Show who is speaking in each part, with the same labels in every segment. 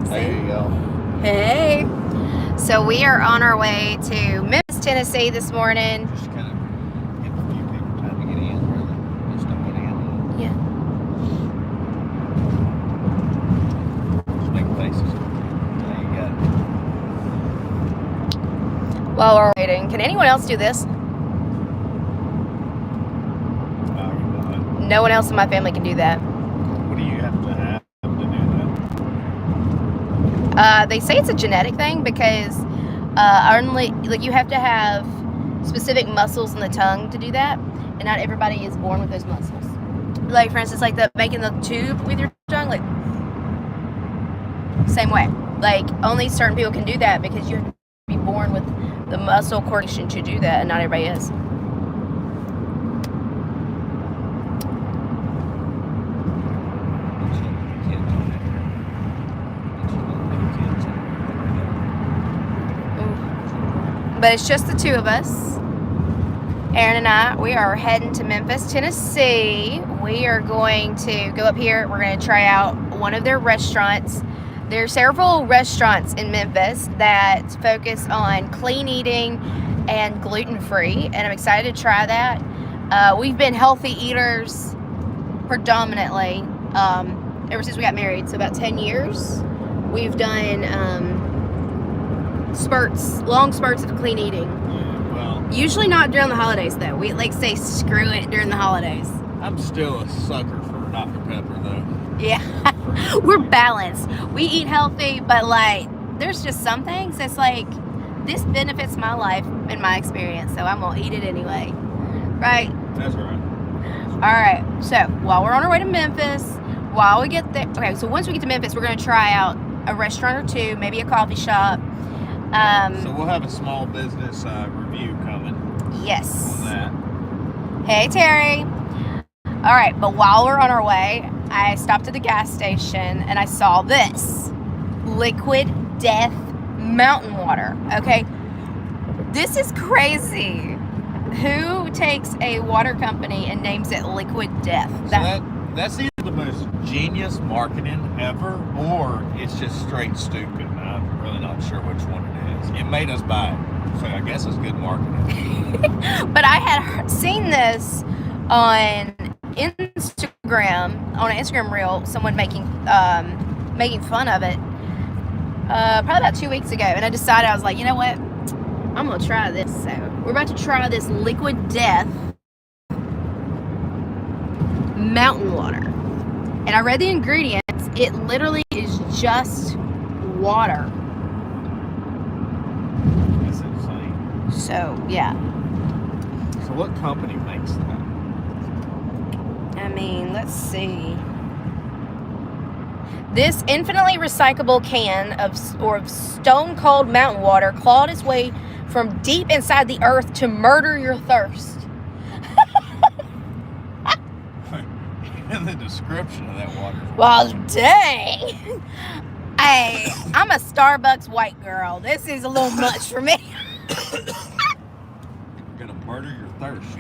Speaker 1: There you go.
Speaker 2: Hey. So we are on our way to Memphis, Tennessee this morning.
Speaker 1: Just kind of give a few people time to get in, really. Just don't want to end
Speaker 2: Yeah.
Speaker 1: Just make faces. There you go.
Speaker 2: While we're waiting, can anyone else do this? No one else in my family can do that.
Speaker 1: What do you have to have to do
Speaker 2: They say it's a genetic thing because only you have to have specific muscles in the tongue to do that, and not everybody is born with those muscles. Like for instance, like making the tube with your tongue, like same way. Like only certain people can do that because you have to be born with the muscle coordination to do that, and not everybody is. But it's just the two of us. Aaron and I, we are heading to Memphis, Tennessee. We are going to go up here. We're going to try out one of their restaurants. There are several restaurants in Memphis that focus on clean eating and gluten-free, and I'm excited to try that. We've been healthy eaters predominantly ever since we got married, so about 10 years. We've done long spurts of clean eating.
Speaker 1: Yeah, well,
Speaker 2: usually not during the holidays though. We say screw it during the holidays.
Speaker 1: I'm still a sucker for Dr. Pepper though.
Speaker 2: Yeah. We're balanced. We eat healthy, but like there's just some things that's like this benefits my life and my experience, so I'm gonna eat it anyway. Right?
Speaker 1: That's right.
Speaker 2: Alright, so while we're on our way to Memphis, while we get there, okay, so once we get to Memphis, we're gonna try out a restaurant or two, maybe a coffee shop.
Speaker 1: So we'll have a small business review coming.
Speaker 2: Yes.
Speaker 1: On that.
Speaker 2: Hey, Terry. All right, but while we're on our way, I stopped at the gas station and I saw this Liquid Death mountain water. Okay, this is crazy. Who takes a water company and names it Liquid Death?
Speaker 1: That's either the most genius marketing ever, or it's just straight stupid. I'm really not sure which one it is. It made us buy it, so I guess it's good marketing.
Speaker 2: But I had seen this on Instagram, on an Instagram reel, someone making fun of it probably about 2 weeks ago, and I decided, I was like, you know what, I'm gonna try this. So we're about to try this Liquid Death mountain water, and I read the ingredients. It literally is just water.
Speaker 1: That's insane.
Speaker 2: So yeah,
Speaker 1: So what company makes that?
Speaker 2: I mean, let's see. This infinitely recyclable can of stone cold mountain water clawed its way from deep inside the earth to murder your thirst.
Speaker 1: And the description of that water.
Speaker 2: Well, dang. I'm a Starbucks white girl. This is a little much for me.
Speaker 1: You're gonna murder your thirst.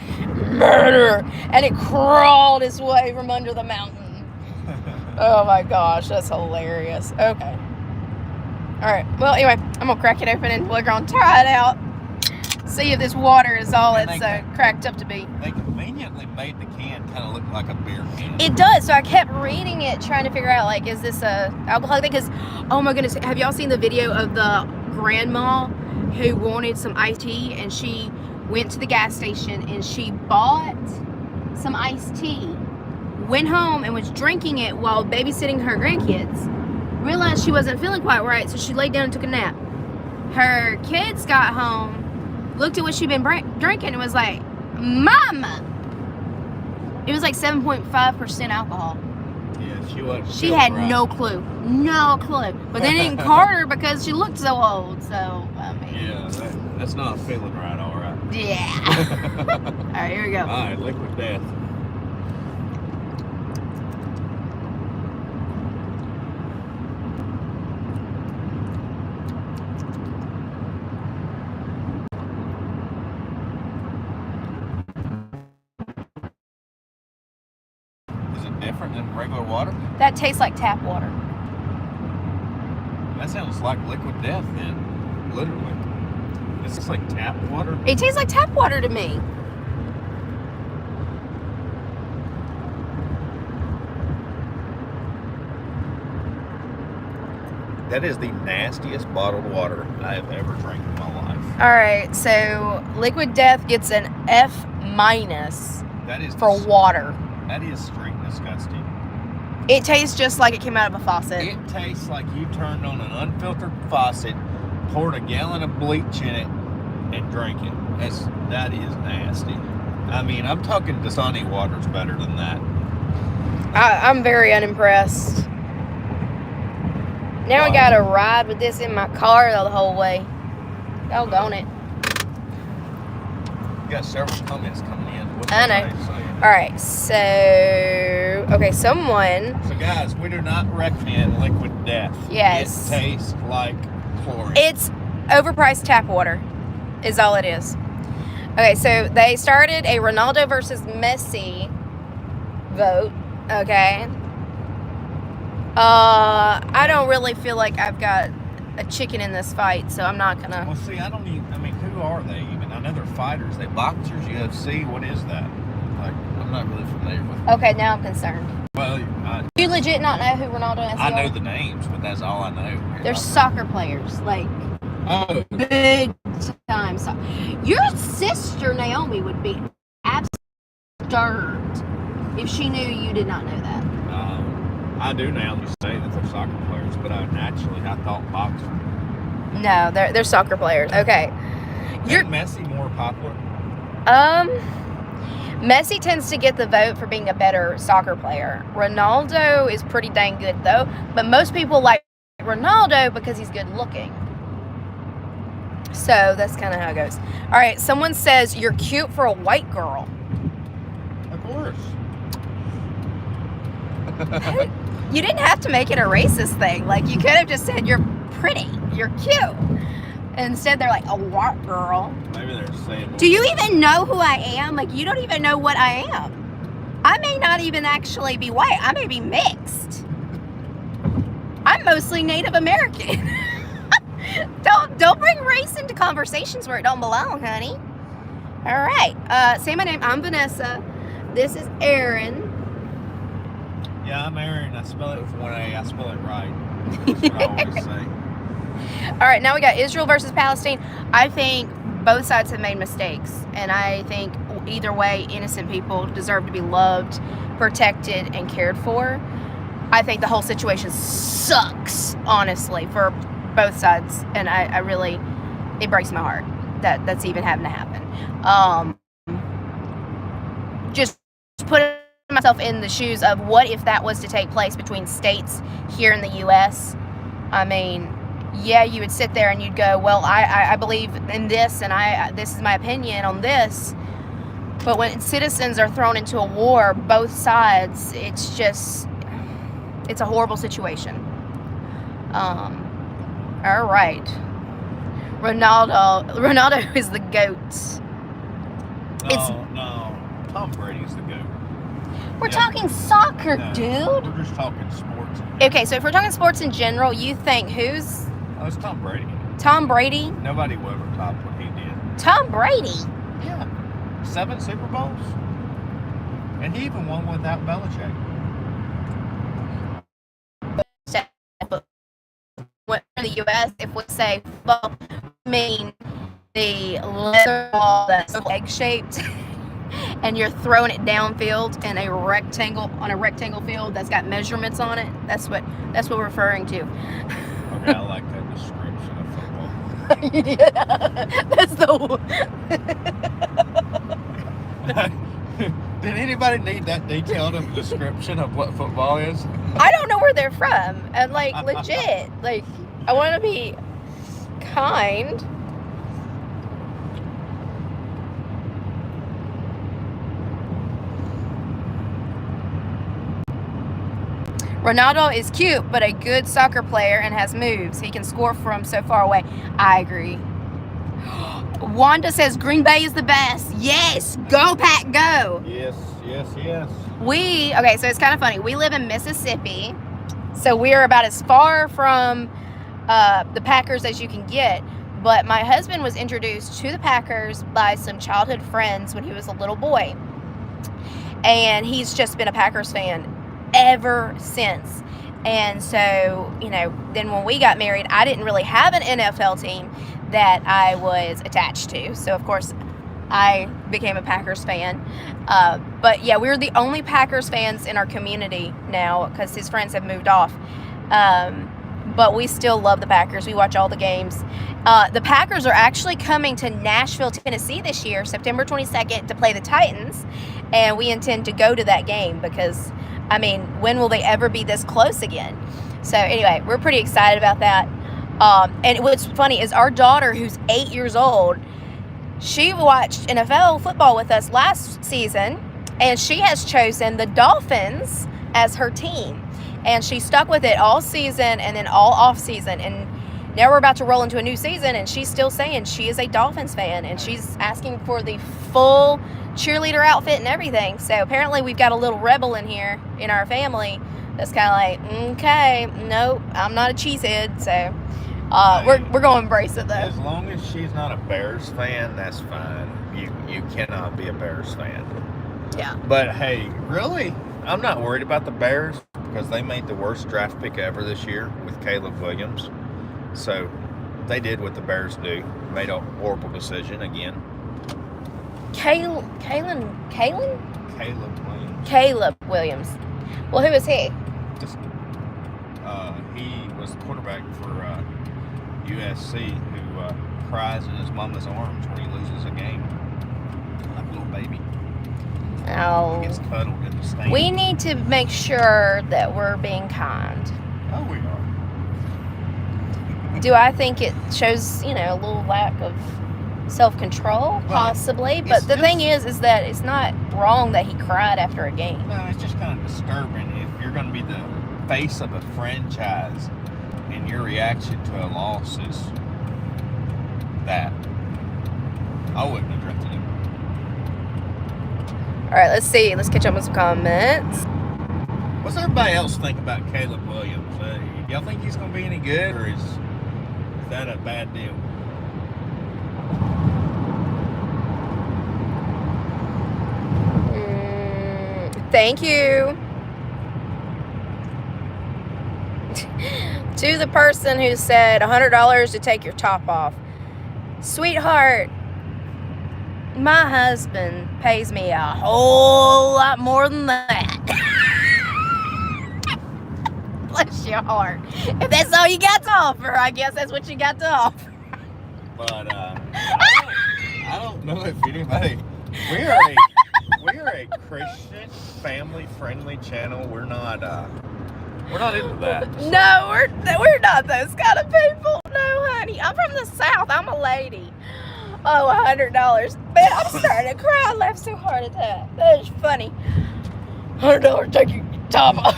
Speaker 2: Murder. And it crawled its way from under the mountain. Oh my gosh, that's hilarious. Okay. Alright, well anyway, I'm gonna crack it open and we're gonna try it out. See if this water is all it's cracked up to be.
Speaker 1: They conveniently made the can kind of look like a beer can.
Speaker 2: It does. So I kept reading it, trying to figure out, like, is this a alcoholic thing? Because, oh my goodness, have y'all seen the video of the grandma who wanted some iced tea, and she went to the gas station and she bought some iced tea, went home and was drinking it while babysitting her grandkids, realized she wasn't feeling quite right, so she laid down and took a nap. Her kids got home, looked at what she'd been drinking, and was like, Mama! It was like 7.5% alcohol.
Speaker 1: Yeah, she wasn't.
Speaker 2: She had no clue. No clue. But they didn't card her because she looked so old. So, I mean.
Speaker 1: Yeah, that's not feeling right, all right.
Speaker 2: Yeah. All right, here we go.
Speaker 1: All right, Liquid Death. Is it different than regular water?
Speaker 2: That tastes like tap water.
Speaker 1: That sounds like liquid death then, literally. It's like tap water.
Speaker 2: It tastes like tap water to me.
Speaker 1: That is the nastiest bottled water I have ever drank in my life.
Speaker 2: All right, so liquid death gets an F minus
Speaker 1: That is
Speaker 2: for water.
Speaker 1: That is straight disgusting.
Speaker 2: It tastes just like it came out of a faucet.
Speaker 1: It tastes like you turned on an unfiltered faucet, poured a gallon of bleach in it, and drank it. That is nasty. I mean, I'm talking Dasani water's better than that.
Speaker 2: I'm very unimpressed. Now I gotta ride with this in my car the whole way. Doggone it.
Speaker 1: You got several comments coming in. What's
Speaker 2: I know. Alright, so okay, someone.
Speaker 1: So guys, we do not recommend liquid death.
Speaker 2: Yes.
Speaker 1: It tastes like chlorine.
Speaker 2: It's overpriced tap water, is all it is. Okay, so they started a Ronaldo versus Messi vote. Okay. I don't really feel like I've got a chicken in this fight, so I'm not gonna.
Speaker 1: Well, see, I mean, who are they even? I know they're fighters. They boxers, UFC. What is that? Like, I'm not really familiar with.
Speaker 2: Okay, now I'm concerned.
Speaker 1: Well,
Speaker 2: You legit not know who Ronaldo and Messi
Speaker 1: I know
Speaker 2: are?
Speaker 1: the names, but that's all I know.
Speaker 2: They're soccer players, like
Speaker 1: Oh,
Speaker 2: big time. Your sister Naomi would be absurd if she knew you did not know that.
Speaker 1: I do now say that they're soccer players, but I thought boxer.
Speaker 2: No, they're soccer players. Okay.
Speaker 1: Isn't Messi more popular?
Speaker 2: Messi tends to get the vote for being a better soccer player. Ronaldo is pretty dang good though, but most people like Ronaldo because he's good looking. So that's kind of how it goes. All right, someone says you're cute for a white girl.
Speaker 1: Of course.
Speaker 2: You didn't have to make it a racist thing. Like, you could have just said you're pretty, you're cute. Instead, they're like, a white girl.
Speaker 1: Maybe they're saying.
Speaker 2: Do you even know who I am? Like, you don't even know what I am. I may not even actually be white. I may be mixed. I'm mostly Native American. Don't bring race into conversations where it don't belong, honey. All right. Say my name. I'm Vanessa. This is Erin.
Speaker 1: Yeah, I'm Aaron. I spell it with one A. I spell it right. That's what I always say.
Speaker 2: All right, now we got Israel versus Palestine. I think both sides have made mistakes, and I think either way, innocent people deserve to be loved, protected, and cared for. I think the whole situation sucks, honestly, for both sides, and I really, it breaks my heart that that's even having to happen. Just put myself in the shoes of what if that was to take place between states here in the U.S. I mean, yeah, you would sit there and you'd go, well, I believe in this, and this is my opinion on this. But when citizens are thrown into a war, both sides, it's a horrible situation. All right. Ronaldo is the GOAT.
Speaker 1: No. Tom Brady's the GOAT.
Speaker 2: We're talking soccer, dude.
Speaker 1: We're just talking sports.
Speaker 2: Okay, so if we're talking sports in general, you think who's?
Speaker 1: Oh, it's Tom Brady.
Speaker 2: Tom Brady?
Speaker 1: Nobody will ever top what he did.
Speaker 2: Tom Brady?
Speaker 1: Yeah. 7 Super Bowls. And he even won without Belichick.
Speaker 2: In the U.S., if we say football, I mean the leather ball that's egg-shaped, and you're throwing it downfield in a rectangle field that's got measurements on it. That's what we're referring to.
Speaker 1: Okay, I like that description of football.
Speaker 2: Yeah, that's the one.
Speaker 1: Did anybody need that detailed of description of what football is?
Speaker 2: I don't know where they're from, and like legit, like I want to be kind. Ronaldo is cute, but a good soccer player and has moves. He can score from so far away. I agree. Wanda says Green Bay is the best. Yes, go Pack, go.
Speaker 1: Yes.
Speaker 2: Okay, so it's kind of funny. We live in Mississippi, so we are about as far from the Packers as you can get. But my husband was introduced to the Packers by some childhood friends when he was a little boy. And he's just been a Packers fan ever since. And so, then when we got married, I didn't really have an NFL team that I was attached to. So, of course, I became a Packers fan. But, yeah, we're the only Packers fans in our community now because his friends have moved off. But we still love the Packers. We watch all the games. The Packers are actually coming to Nashville, Tennessee this year, September 22nd, to play the Titans. And we intend to go to that game because, when will they ever be this close again? So anyway, we're pretty excited about that. And what's funny is our daughter, who's 8 years old, she watched NFL football with us last season, and she has chosen the Dolphins as her team. And she stuck with it all season and then all off season. And now we're about to roll into a new season, and she's still saying she is a Dolphins fan, and she's asking for the full cheerleader outfit and everything. So apparently we've got a little rebel in here in our family that's kind of like, okay, nope, I'm not a cheesehead. So we're going to embrace it, though.
Speaker 1: As long as she's not a Bears fan, that's fine. You cannot be a Bears fan.
Speaker 2: Yeah.
Speaker 1: But hey, really, I'm not worried about the Bears because they made the worst draft pick ever this year with Caleb Williams. So they did what the Bears do. Made a horrible decision again.
Speaker 2: Caleb Williams. Well, who is he?
Speaker 1: He was the quarterback for USC who cries in his mama's arms when he loses a game. Like a little baby.
Speaker 2: Oh.
Speaker 1: He gets cuddled in the stand.
Speaker 2: We need to make sure that we're being kind.
Speaker 1: Oh, we are.
Speaker 2: Do I think it shows, a little lack of self-control? Possibly. But the thing is that it's not wrong that he cried after a game.
Speaker 1: No, it's just kind of disturbing. If you're going to be the face of a franchise and your reaction to a loss is that, I wouldn't have drafted him.
Speaker 2: All right, let's see. Let's catch up with some comments.
Speaker 1: What's everybody else think about Caleb Williams? Y'all think he's going to be any good, or is that a bad deal?
Speaker 2: Thank you to the person who said $100 to take your top off. Sweetheart, my husband pays me a whole lot more than that. Bless your heart. If that's all you got to offer, I guess that's what you got to offer.
Speaker 1: But I don't know if anybody. We are a Christian, family-friendly channel. We're not into that. So.
Speaker 2: No, we're not those kind of people. No, honey. I'm from the South. I'm a lady. Oh, $100. Man, I'm starting to cry. I laughed so hard at that. That is funny. $100, take your top off.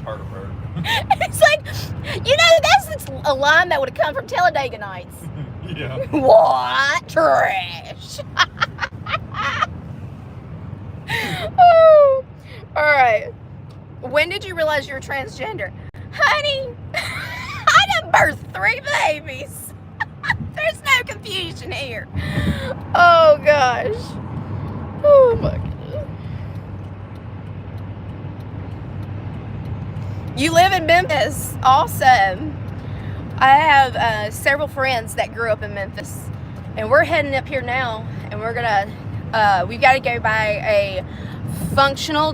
Speaker 1: Part of her.
Speaker 2: It's like, that's a line that would have come from Talladega Nights.
Speaker 1: Yeah.
Speaker 2: What? Trash. Oh, all right. When did you realize you were transgender? Honey, I done birthed 3 babies. There's no confusion here. Oh, gosh. Oh, my goodness. You live in Memphis. Awesome. I have several friends that grew up in Memphis. And we're heading up here now. And we're going to, we've got to go by a functional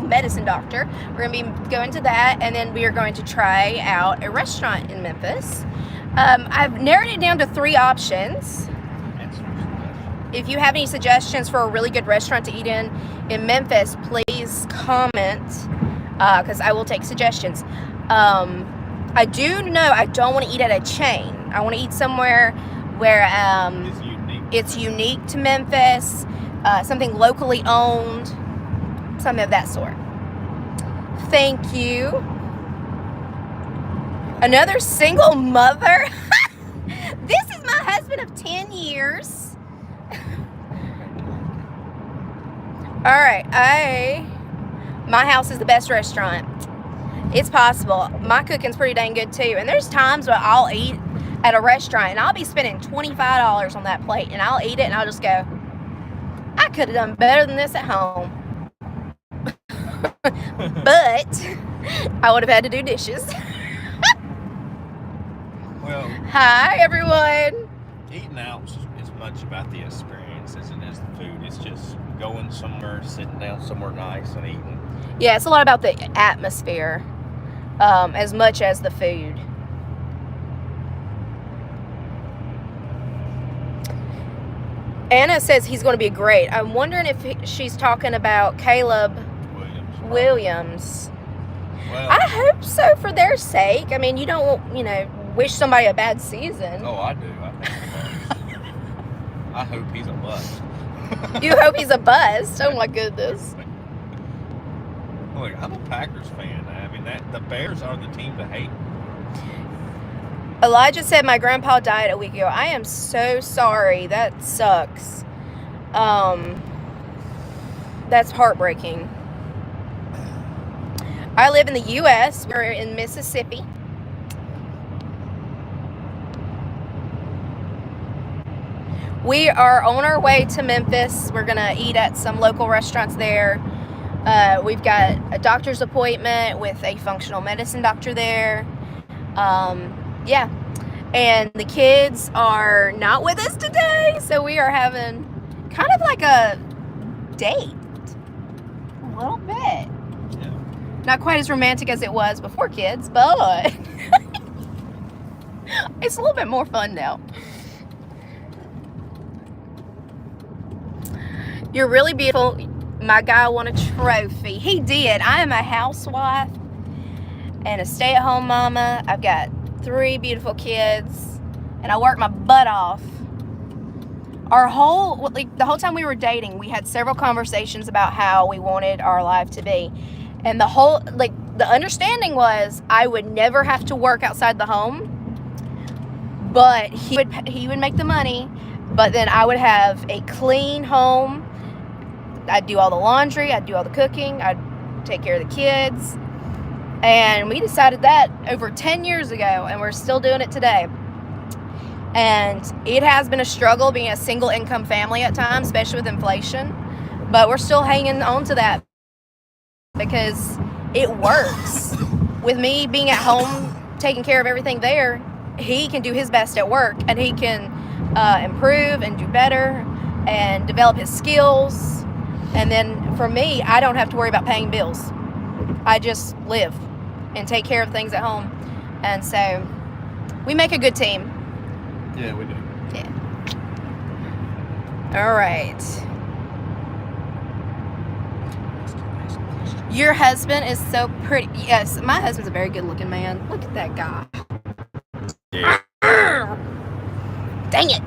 Speaker 2: medicine doctor. We're going to be going to that. And then we are going to try out a restaurant in Memphis. I've narrowed it down to 3 options. If you have any suggestions for a really good restaurant to eat in Memphis, please comment, because I will take suggestions. I do know I don't want to eat at a chain. I want to eat somewhere where it's unique to Memphis, something locally owned, something of that sort. Thank you. Another single mother? This is my husband of 10 years. All right, my house is the best restaurant. It's possible. My cooking's pretty dang good too. And there's times when I'll eat at a restaurant and I'll be spending $25 on that plate, and I'll eat it and I'll just go, I could have done better than this at home. But I would have had to do dishes.
Speaker 1: Well,
Speaker 2: hi everyone.
Speaker 1: Eating out is much about the experience as it is the food. It's just going somewhere, sitting down somewhere nice and eating.
Speaker 2: Yeah, it's a lot about the atmosphere, as much as the food. Anna says he's going to be great. I'm wondering if she's talking about Caleb Williams.
Speaker 1: Well,
Speaker 2: I hope so, for their sake. I mean, you don't, wish somebody a bad season.
Speaker 1: Oh, I do. I hope he's a bust.
Speaker 2: You hope he's a bust? Oh my goodness.
Speaker 1: Look, I'm a Packers fan. I mean, the Bears are the team to hate.
Speaker 2: Elijah said my grandpa died a week ago. I am so sorry. That sucks. That's heartbreaking. I live in the U.S. We're in Mississippi. We are on our way to Memphis. We're going to eat at some local restaurants there. We've got a doctor's appointment with a functional medicine doctor there. Yeah. And the kids are not with us today, so we are having kind of like a date. A little bit.
Speaker 1: Yeah.
Speaker 2: Not quite as romantic as it was before kids, but it's a little bit more fun now. You're really beautiful. My guy won a trophy. He did. I am a housewife and a stay-at-home mama. I've got 3 beautiful kids, and I work my butt off. The whole time we were dating, we had several conversations about how we wanted our life to be. And the understanding was I would never have to work outside the home, but he would make the money, but then I would have a clean home. I'd do all the laundry, I'd do all the cooking, I'd take care of the kids. And we decided that over 10 years ago, and we're still doing it today. And it has been a struggle being a single income family at times, especially with inflation. But we're still hanging on to that because it works. With me being at home, taking care of everything there, he can do his best at work, and he can improve and do better and develop his skills. And then for me, I don't have to worry about paying bills. I just live and take care of things at home. And so we make a good team.
Speaker 1: Yeah, we do.
Speaker 2: Yeah. All right. Your husband is so pretty. Yes, my husband's a very good looking man. Look at that guy.
Speaker 1: Yeah.
Speaker 2: Dang it.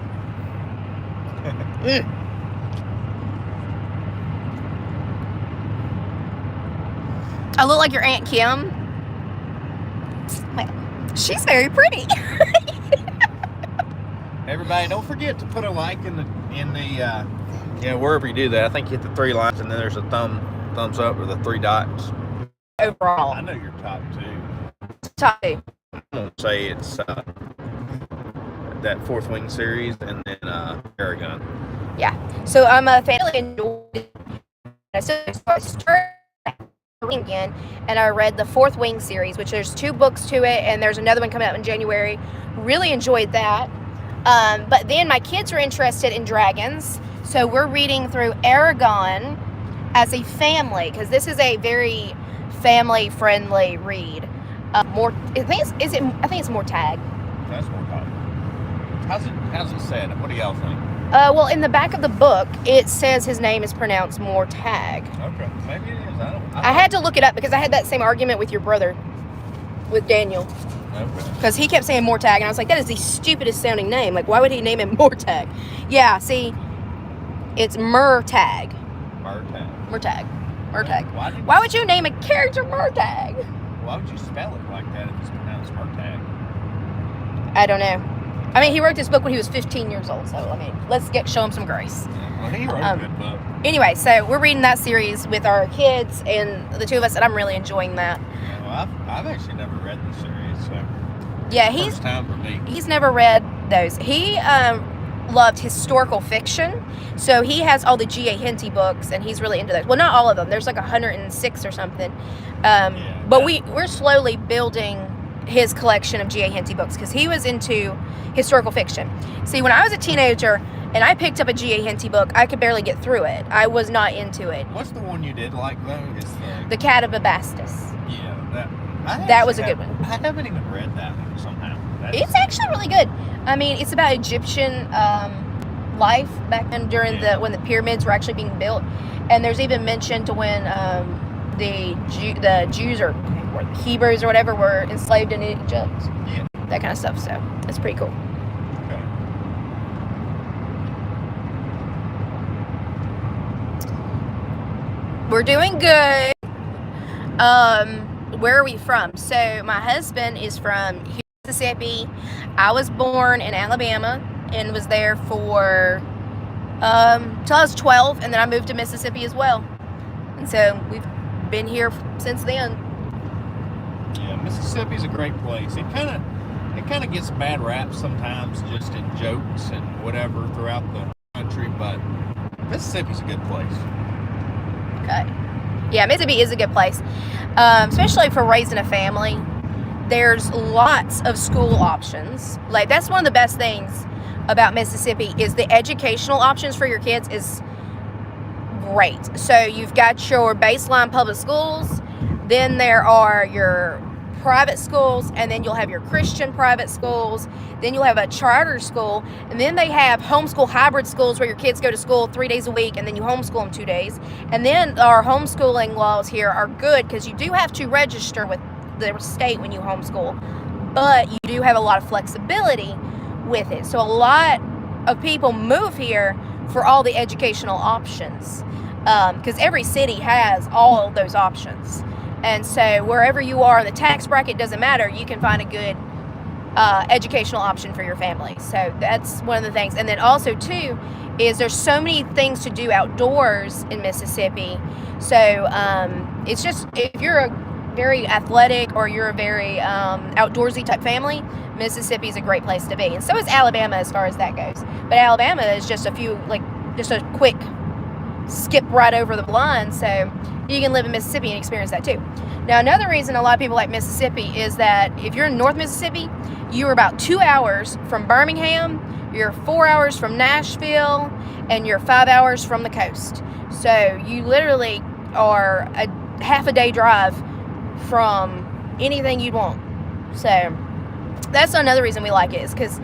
Speaker 2: I look like your Aunt Kim. Well, she's very pretty.
Speaker 1: Everybody, don't forget to put a like in the wherever you do that. I think you hit the 3 lines, and then there's a thumbs up or the 3 dots.
Speaker 2: Overall.
Speaker 1: I know you're top 2.
Speaker 2: Top 2.
Speaker 1: I'm gonna say it's that 4th Wing series, and then Paragon.
Speaker 2: Yeah. So I'm a fan of enjoying. So I started again, and I read the 4th Wing series, which there's 2 books to it, and there's another one coming out in January. Really enjoyed that. But then my kids are interested in dragons, so we're reading through Aragon as a family, because this is a very family-friendly read. I think it's more tag.
Speaker 1: That's more tag. How's it said? What do y'all think?
Speaker 2: Well, in the back of the book, it says his name is pronounced Mortag.
Speaker 1: Okay, maybe it is.
Speaker 2: I had to look it up because I had that same argument with your brother, with Daniel.
Speaker 1: Okay.
Speaker 2: Because he kept saying Mortag, and I was like, that is the stupidest sounding name. Like, why would he name him Mortag? Yeah, see, it's Murtag. Murtag. Why would you name a character Murtag?
Speaker 1: Why would you spell it like that if it's pronounced Murtag?
Speaker 2: I don't know. I mean, he wrote this book when he was 15 years old, so, I mean, let's show him some grace.
Speaker 1: Yeah, well, he wrote a good book.
Speaker 2: Anyway, so we're reading that series with our kids and the 2 of us, and I'm really enjoying that.
Speaker 1: Yeah, Well, I've actually never read the series, so
Speaker 2: Yeah,
Speaker 1: first time for me.
Speaker 2: he's never read those. He loved historical fiction, so he has all the G.A. Henty books, and he's really into those. Well, not all of them. There's like 106 or something. But we're slowly building his collection of G.A. Henty books because he was into historical fiction. See, when I was a teenager and I picked up a G.A. Henty book, I could barely get through it. I was not into it.
Speaker 1: What's the one you did like though? It's
Speaker 2: The Cat of Abastus.
Speaker 1: Yeah,
Speaker 2: That was a good one.
Speaker 1: I haven't even read that one somehow.
Speaker 2: It's actually really good. I mean, it's about Egyptian life back then during when the pyramids were actually being built, and there's even mention to when the Jews or Hebrews or whatever were enslaved in Egypt.
Speaker 1: Yeah.
Speaker 2: That kind of stuff. So it's pretty cool.
Speaker 1: Okay.
Speaker 2: We're doing good. Where are we from? So my husband is from Mississippi. I was born in Alabama and was there for till I was 12, and then I moved to Mississippi as well. And so we've been here since then.
Speaker 1: Yeah, Mississippi's a great place. It kind of gets a bad rap sometimes, just in jokes and whatever throughout the country, but Mississippi's a good place.
Speaker 2: Okay. Yeah, Mississippi is a good place, especially for raising a family. There's lots of school options. Like, that's one of the best things about Mississippi is the educational options for your kids is great. So you've got your baseline public schools, then there are your private schools, and then you'll have your Christian private schools, then you'll have a charter school, and then they have homeschool hybrid schools where your kids go to school 3 days a week and then you homeschool them 2 days. And then our homeschooling laws here are good because you do have to register with the state when you homeschool, but you do have a lot of flexibility with it. So a lot of people move here for all the educational options because every city has all of those options. And so wherever you are in the tax bracket, doesn't matter, you can find a good educational option for your family. So that's one of the things. And then also too is there's so many things to do outdoors in Mississippi. So it's just, if you're a very athletic or you're a very outdoorsy type family, Mississippi is a great place to be. And so is Alabama as far as that goes. But Alabama is just just a quick skip right over the line, so you can live in Mississippi and experience that too. Now, another reason a lot of people like Mississippi is that if you're in North Mississippi, you're about 2 hours from Birmingham, you're 4 hours from Nashville, and you're 5 hours from the coast. So you literally are a half a day drive from anything you'd want. So that's another reason we like it, is because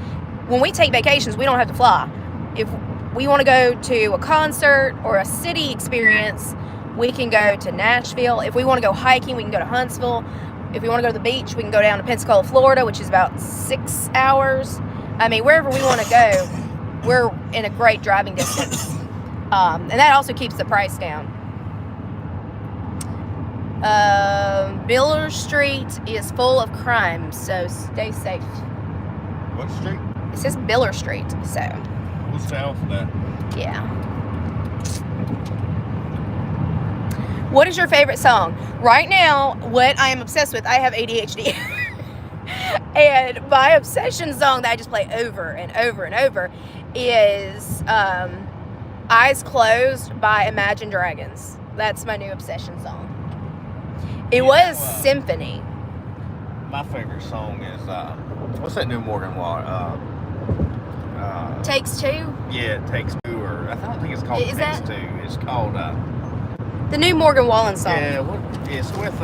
Speaker 2: when we take vacations, we don't have to fly. If we want to go to a concert or a city experience, we can go to Nashville. If we want to go hiking, we can go to Huntsville. If we want to go to the beach, we can go down to Pensacola, Florida, which is about 6 hours. I mean, wherever we want to go, we're in a great driving distance. And that also keeps the price down. Biller Street is full of crime, so stay safe.
Speaker 1: What street?
Speaker 2: It says Biller Street, so.
Speaker 1: What's the alphabet?
Speaker 2: Yeah. What is your favorite song? Right now, what I am obsessed with, I have ADHD. And my obsession song that I just play over and over and over is Eyes Closed by Imagine Dragons. That's my new obsession song. It was Symphony.
Speaker 1: My favorite song is, what's that new Morgan Wallen?
Speaker 2: Takes Two?
Speaker 1: Yeah, It Takes Two, or I don't think it's called
Speaker 2: Is
Speaker 1: Takes
Speaker 2: that-
Speaker 1: Two. It's called,
Speaker 2: The new Morgan Wallen song.
Speaker 1: yeah, it's with,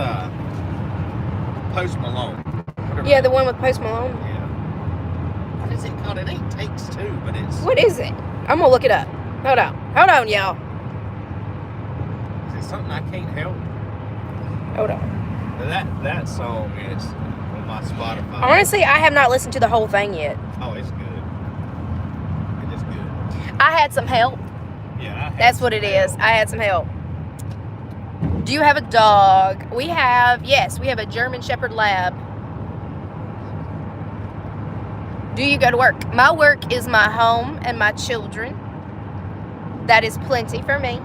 Speaker 1: Post Malone. Whatever.
Speaker 2: Yeah, the one with Post Malone.
Speaker 1: Yeah. What is it called? It ain't Takes Two, but it's...
Speaker 2: What is it? I'm gonna look it up. Hold on, y'all.
Speaker 1: Is it something I can't help?
Speaker 2: Hold on.
Speaker 1: That song is on my Spotify.
Speaker 2: Honestly, I have not listened to the whole thing yet.
Speaker 1: Oh, it's good. It is good.
Speaker 2: I had some help.
Speaker 1: Yeah,
Speaker 2: That's what it is. I had some help. Do you have a dog? Yes, we have a German Shepherd Lab. Do you go to work? My work is my home and my children. That is plenty for me.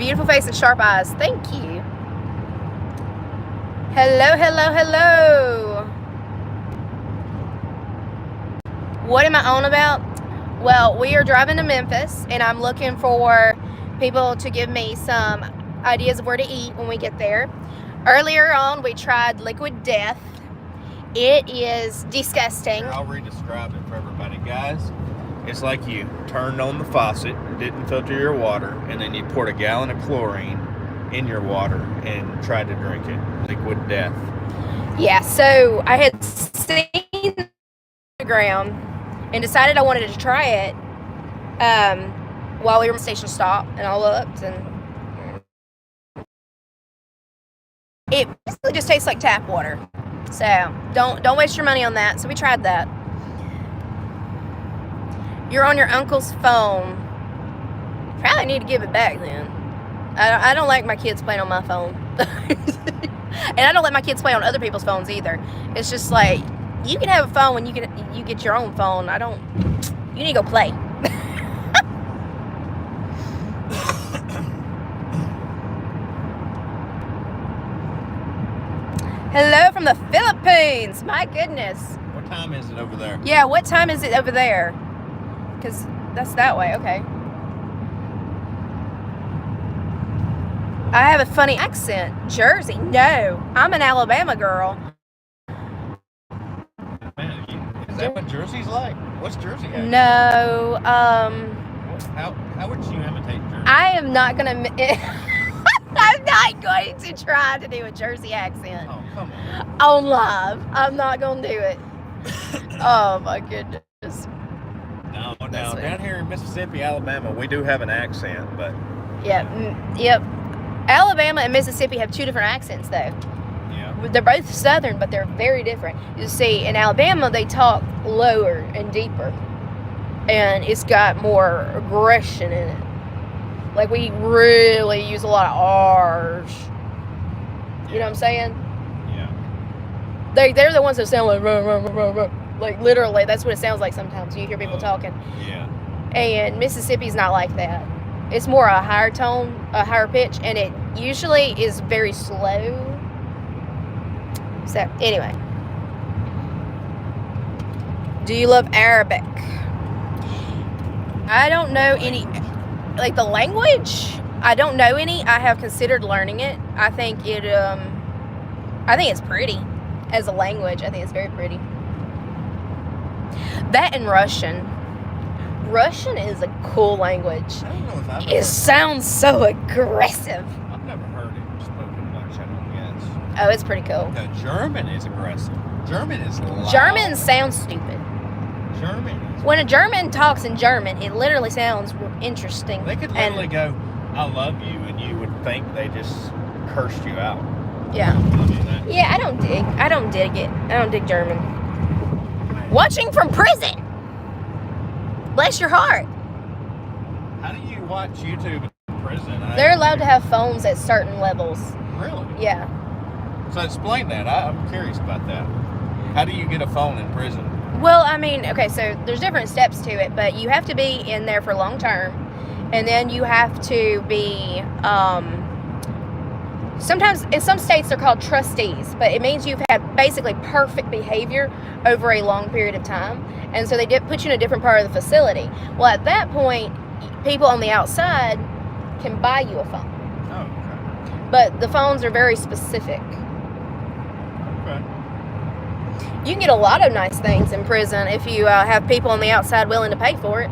Speaker 2: Beautiful face and sharp eyes. Thank you. Hello, hello, hello. What am I on about? Well, we are driving to Memphis, and I'm looking for people to give me some ideas of where to eat when we get there. Earlier on, we tried Liquid Death. It is disgusting.
Speaker 1: I'll re-describe it for everybody, guys. It's like you turned on the faucet, didn't filter your water, and then you poured a gallon of chlorine in your water and tried to drink it. Liquid Death.
Speaker 2: Yeah, so I had seen Instagram and decided I wanted to try it while we were at the station stop, and I looked, and it basically just tastes like tap water. So don't waste your money on that. So we tried that. You're on your uncle's phone. Probably need to give it back then. I don't like my kids playing on my phone. And I don't let my kids play on other people's phones either. It's just like, you can have a phone when you get your own phone. You need to go play. Hello from the Philippines. My goodness.
Speaker 1: What time is it over there?
Speaker 2: Yeah, what time is it over there? Because that's that way. Okay. I have a funny accent. Jersey. No, I'm an Alabama girl.
Speaker 1: Man, is that what Jersey's like? What's Jersey like?
Speaker 2: No.
Speaker 1: How would you imitate Jersey?
Speaker 2: I am not gonna. I'm not going to try to do a Jersey accent.
Speaker 1: Oh, come on.
Speaker 2: On live. I'm not gonna do it. Oh my goodness.
Speaker 1: No, down here in Mississippi, Alabama, we do have an accent, but
Speaker 2: Yep. Alabama and Mississippi have two different accents, though.
Speaker 1: yeah.
Speaker 2: They're both Southern, but they're very different. You see, in Alabama, they talk lower and deeper, and it's got more aggression in it. Like, we really use a lot of R's. You know what I'm saying?
Speaker 1: Yeah.
Speaker 2: They're the ones that sound like, ruh, ruh, ruh, ruh, ruh. Like, literally, that's what it sounds like sometimes. You hear people talking.
Speaker 1: Yeah.
Speaker 2: And Mississippi's not like that. It's more a higher tone, a higher pitch, and it usually is very slow. So, anyway. Do you love Arabic? I don't know any, like the language, I don't know any. I have considered learning it. I think it's pretty as a language. I think it's very pretty. That and Russian. Russian is a cool language.
Speaker 1: I don't know if I've
Speaker 2: It sounds so aggressive.
Speaker 1: I've never heard it spoken much, I don't guess.
Speaker 2: Oh, it's pretty cool.
Speaker 1: No, German is aggressive. German is loud.
Speaker 2: German sounds stupid.
Speaker 1: German is.
Speaker 2: When a German talks in German, it literally sounds interesting.
Speaker 1: They could literally go, "I love you," and you would think they just cursed you out.
Speaker 2: Yeah.
Speaker 1: I mean, that,
Speaker 2: Yeah, I don't dig it. I don't dig German. Watching from prison. Bless your heart.
Speaker 1: How do you watch YouTube in prison?
Speaker 2: They're allowed to have phones at certain levels.
Speaker 1: Really?
Speaker 2: Yeah.
Speaker 1: So explain that. I'm curious about that. How do you get a phone in prison?
Speaker 2: Well, I mean, okay, so there's different steps to it, but you have to be in there for long term, and then you have to be, sometimes in some states they're called trustees, but it means you've had basically perfect behavior over a long period of time, and so they put you in a different part of the facility. Well, at that point, people on the outside can buy you a phone,
Speaker 1: Oh, okay.
Speaker 2: but the phones are very specific.
Speaker 1: Okay.
Speaker 2: You can get a lot of nice things in prison if you have people on the outside willing to pay for it,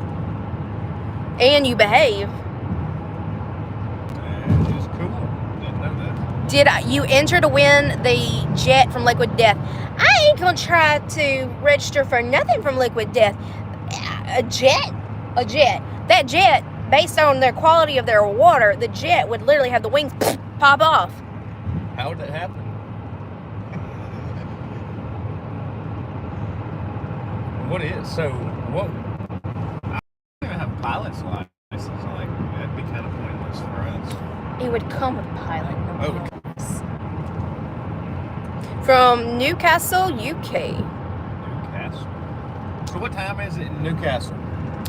Speaker 2: and you behave.
Speaker 1: That is cool. Didn't know that.
Speaker 2: You enter to win the jet from Liquid Death? I ain't gonna try to register for nothing from Liquid Death. A jet? A jet. That jet, based on the quality of their water, the jet would literally have the wings pop off.
Speaker 1: How would that happen? What is so? What? I don't even have a pilot's license. Like that'd be kind of pointless for us.
Speaker 2: It would come with a pilot. No
Speaker 1: Oh.
Speaker 2: pilots. From Newcastle, UK.
Speaker 1: Newcastle. So what time is it in Newcastle?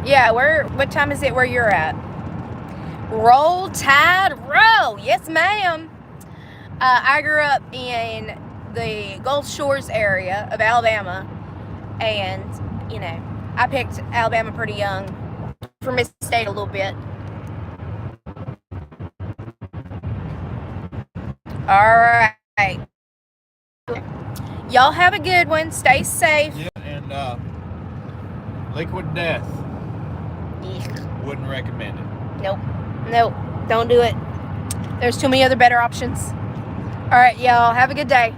Speaker 2: Yeah, what time is it where you're at? Roll Tide, roll. Yes, ma'am. I grew up in the Gulf Shores area of Alabama, and you know, I picked Alabama pretty young for Mississippi State a little bit. All right. Y'all have a good one. Stay safe.
Speaker 1: Yeah, and liquid death.
Speaker 2: Eek.
Speaker 1: Wouldn't recommend it.
Speaker 2: Nope. Don't do it. There's too many other better options. All right, y'all. Have a good day.